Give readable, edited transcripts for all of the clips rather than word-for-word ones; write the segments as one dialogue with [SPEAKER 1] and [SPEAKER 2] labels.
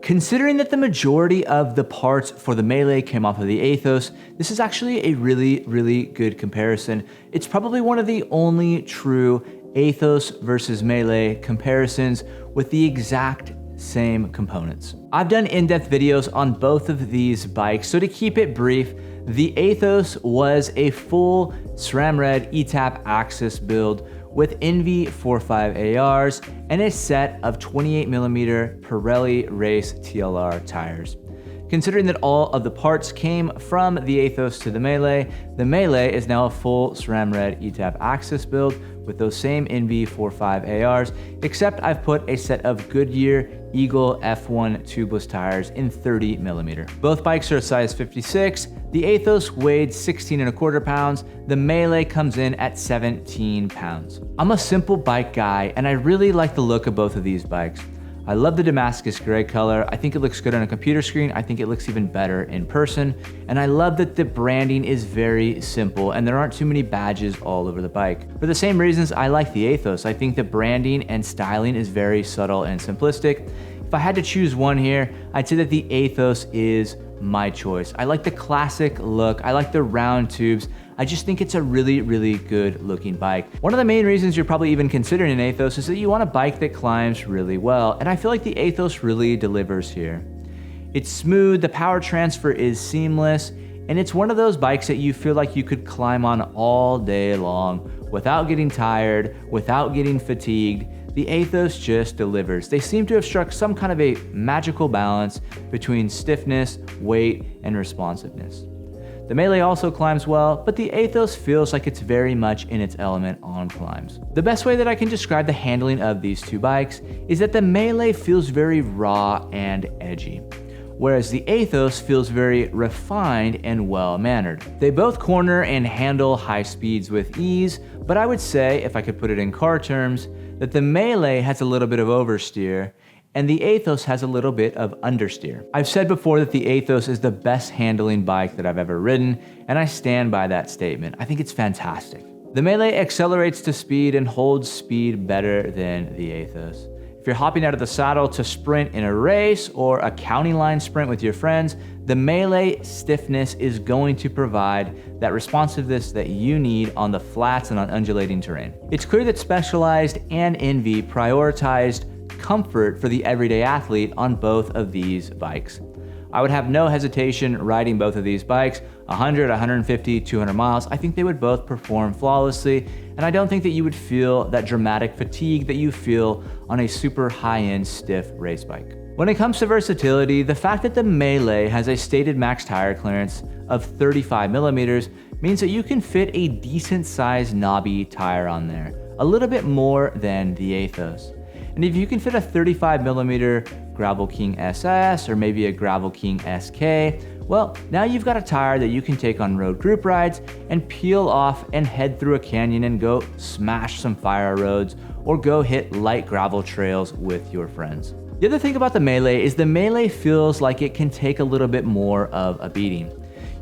[SPEAKER 1] Considering that the majority of the parts for the Melee came off of the Aethos, this is actually a really good comparison. It's probably one of the only true Aethos versus Melee comparisons with the exact same components. I've done in-depth videos on both of these bikes, so to keep it brief, the Aethos was a full SRAM Red ETAP Axis build with Enve 4.5 ARs and a set of 28mm Pirelli Race TLR tires. Considering that all of the parts came from the Aethos to the Melee is now a full SRAM Red ETAP Axis build with those same Enve 4.5 ARs, except I've put a set of Goodyear Eagle F1 tubeless tires in 30mm. Both bikes are a size 56. The Aethos weighed 16.25 pounds. The Melee comes in at 17 pounds. I'm a simple bike guy, and I really like the look of both of these bikes. I love the Damascus gray color. I think it looks good on a computer screen. I think it looks even better in person. And I love that the branding is very simple and there aren't too many badges all over the bike. For the same reasons I like the Aethos. I think the branding and styling is very subtle and simplistic. If I had to choose one here, I'd say that the Aethos is my choice. I like the classic look. I like the round tubes. I just think it's a really good looking bike. One of the main reasons you're probably even considering an Aethos is that you want a bike that climbs really well, and I feel like the Aethos really delivers here. It's smooth, the power transfer is seamless, and it's one of those bikes that you feel like you could climb on all day long without getting tired, without getting fatigued. The Aethos just delivers. They seem to have struck some kind of a magical balance between stiffness, weight, and responsiveness. The Melee also climbs well, but the Aethos feels like it's very much in its element on climbs. The best way that I can describe the handling of these two bikes is that the Melee feels very raw and edgy, whereas the Aethos feels very refined and well-mannered. They both corner and handle high speeds with ease, but I would say, if I could put it in car terms, that the Melee has a little bit of oversteer, and the Aethos has a little bit of understeer. I've said before that the Aethos is the best handling bike that I've ever ridden, and I stand by that statement. I think it's fantastic. The Melee accelerates to speed and holds speed better than the Aethos. If you're hopping out of the saddle to sprint in a race or a county line sprint with your friends, the Melee stiffness is going to provide that responsiveness that you need on the flats and on undulating terrain. It's clear that Specialized and Enve prioritized comfort for the everyday athlete on both of these bikes. I would have no hesitation riding both of these bikes 100, 150, 200 miles. I think they would both perform flawlessly, and I don't think that you would feel that dramatic fatigue that you feel on a super high-end stiff race bike. When it comes to versatility, the fact that the Melee has a stated max tire clearance of 35mm means that you can fit a decent sized knobby tire on there, a little bit more than the Aethos. And if you can fit a 35mm Gravel King SS or maybe a Gravel King SK, well, now you've got a tire that you can take on road group rides and peel off and head through a canyon and go smash some fire roads or go hit light gravel trails with your friends. The other thing about the Melee is the Melee feels like it can take a little bit more of a beating.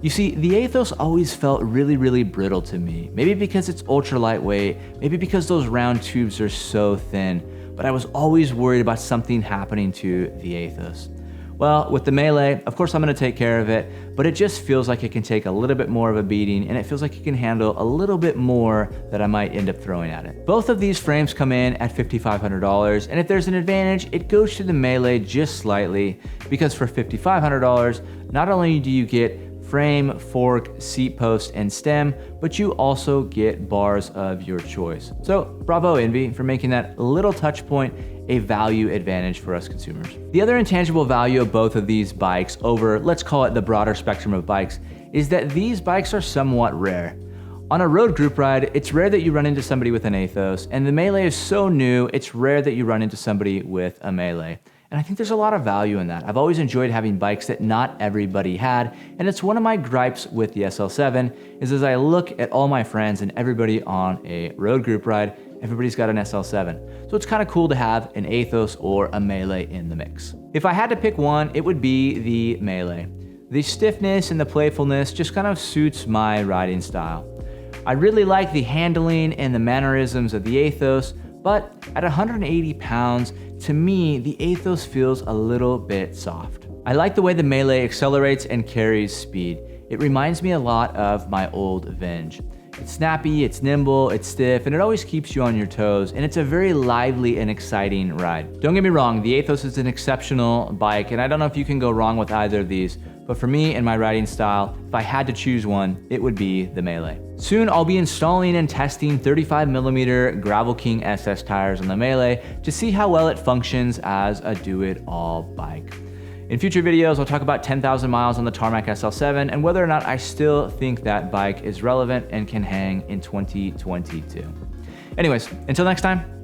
[SPEAKER 1] You see, the Aethos always felt really brittle to me. Maybe because it's ultra lightweight, maybe because those round tubes are so thin, but I was always worried about something happening to the Aethos. Well, with the Melee, of course I'm gonna take care of it, but it just feels like it can take a little bit more of a beating, and it feels like it can handle a little bit more that I might end up throwing at it. Both of these frames come in at $5,500, and if there's an advantage, it goes to the Melee just slightly, because for $5,500, not only do you get frame, fork, seat post, and stem, but you also get bars of your choice. So bravo Enve for making that little touch point a value advantage for us consumers. The other intangible value of both of these bikes over, let's call it the broader spectrum of bikes, is that these bikes are somewhat rare. On a road group ride, it's rare that you run into somebody with an Aethos, and the Melee is so new, it's rare that you run into somebody with a Melee. And I think there's a lot of value in that. I've always enjoyed having bikes that not everybody had, and it's one of my gripes with the SL7 is as I look at all my friends and everybody on a road group ride, everybody's got an SL7. So it's kind of cool to have an Aethos or a Melee in the mix. If I had to pick one, it would be the Melee. The stiffness and the playfulness just kind of suits my riding style. I really like the handling and the mannerisms of the Aethos, But at 180 pounds, to me, the Aethos feels a little bit soft. I like the way the Melee accelerates and carries speed. It reminds me a lot of my old Venge. It's snappy, it's nimble, it's stiff, and it always keeps you on your toes, and it's a very lively and exciting ride. Don't get me wrong, the Aethos is an exceptional bike, and I don't know if you can go wrong with either of these, but for me and my riding style, if I had to choose one, it would be the Melee. Soon, I'll be installing and testing 35mm Gravel King SS tires on the Melee to see how well it functions as a do-it-all bike. In future videos, I'll talk about 10,000 miles on the Tarmac SL7 and whether or not I still think that bike is relevant and can hang in 2022. Anyways, until next time,